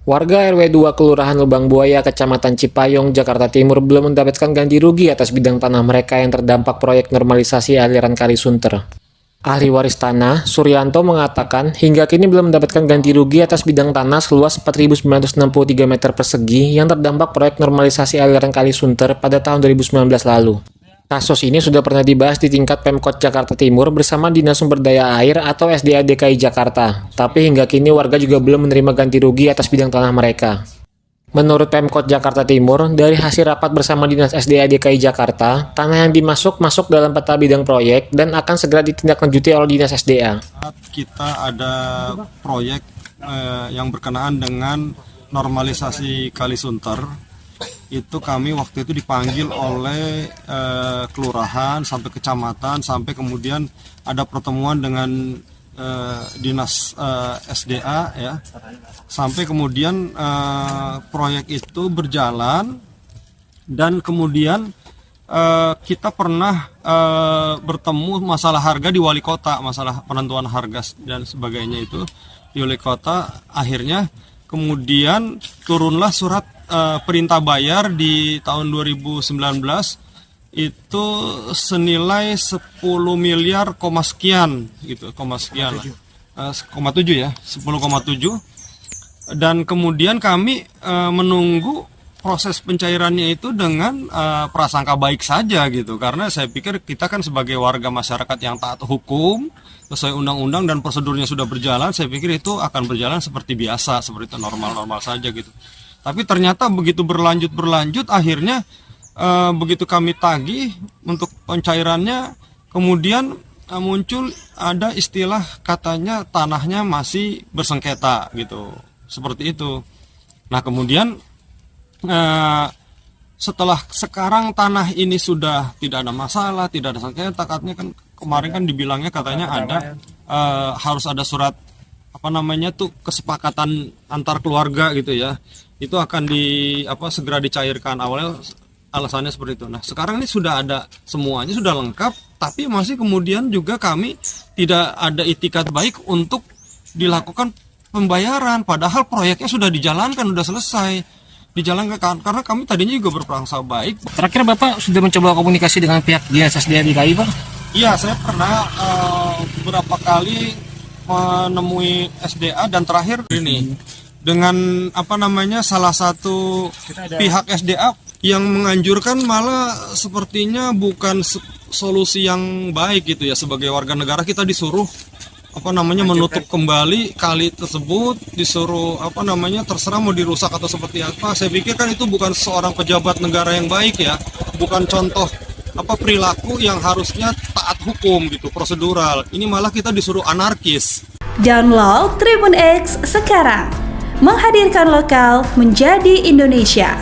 Warga RW 2 Kelurahan Lubang Buaya, Kecamatan Cipayung, Jakarta Timur belum mendapatkan ganti rugi atas bidang tanah mereka yang terdampak proyek normalisasi aliran Kali Sunter. Ahli waris tanah, Suryanto, mengatakan hingga kini belum mendapatkan ganti rugi atas bidang tanah seluas 4.963 meter persegi yang terdampak proyek normalisasi aliran Kali Sunter pada tahun 2019 lalu. Kasus ini sudah pernah dibahas di tingkat Pemkot Jakarta Timur bersama Dinas Sumber Daya Air atau SDA DKI Jakarta, tapi hingga kini warga juga belum menerima ganti rugi atas bidang tanah mereka. Menurut Pemkot Jakarta Timur, dari hasil rapat bersama Dinas SDA DKI Jakarta, tanah yang masuk dalam peta bidang proyek dan akan segera ditindaklanjuti oleh Dinas SDA. Kita ada proyek yang berkenaan dengan normalisasi Kali Sunter. Itu kami waktu itu dipanggil oleh kelurahan sampai kecamatan, sampai kemudian ada pertemuan dengan dinas SDA ya, sampai kemudian proyek itu berjalan dan kemudian kita pernah bertemu masalah harga di wali kota, masalah penentuan harga dan sebagainya itu di wali kota. Akhirnya kemudian turunlah surat perintah bayar di tahun 2019 itu senilai 10 miliar sekian gitu, sekian lah. 0,7 ya, 10,7. Dan kemudian kami menunggu proses pencairannya itu dengan prasangka baik saja gitu, karena saya pikir kita kan sebagai warga masyarakat yang taat hukum sesuai undang-undang dan prosedurnya sudah berjalan, saya pikir itu akan berjalan seperti biasa, seperti itu normal-normal saja gitu. Tapi ternyata begitu berlanjut akhirnya begitu kami tagih untuk pencairannya, kemudian muncul ada istilah katanya tanahnya masih bersengketa gitu, seperti itu. Nah kemudian setelah sekarang tanah ini sudah tidak ada masalah, tidak ada sengketa, katanya kan kemarin kan dibilangnya katanya ada harus ada surat kesepakatan antar keluarga gitu ya, itu akan segera dicairkan, awalnya alasannya seperti itu. Nah sekarang ini sudah ada, semuanya sudah lengkap, tapi masih kemudian juga kami tidak ada itikat baik untuk dilakukan pembayaran, padahal proyeknya sudah dijalankan, sudah selesai dijalankan, karena kami tadinya juga berprasangka baik. Terakhir Bapak sudah mencoba komunikasi dengan pihak Dinas SDA DKI, Pak? Iya, saya pernah beberapa kali menemui SDA dan terakhir ini dengan salah satu pihak SDA yang menganjurkan, malah sepertinya bukan solusi yang baik gitu ya. Sebagai warga negara kita disuruh menutup kembali kali tersebut, disuruh terserah mau dirusak atau seperti apa. Saya pikir kan itu bukan seorang pejabat negara yang baik ya, bukan contoh perilaku yang harusnya taat hukum gitu, prosedural. Ini malah kita disuruh anarkis. Download Tribun X sekarang, menghadirkan lokal menjadi Indonesia.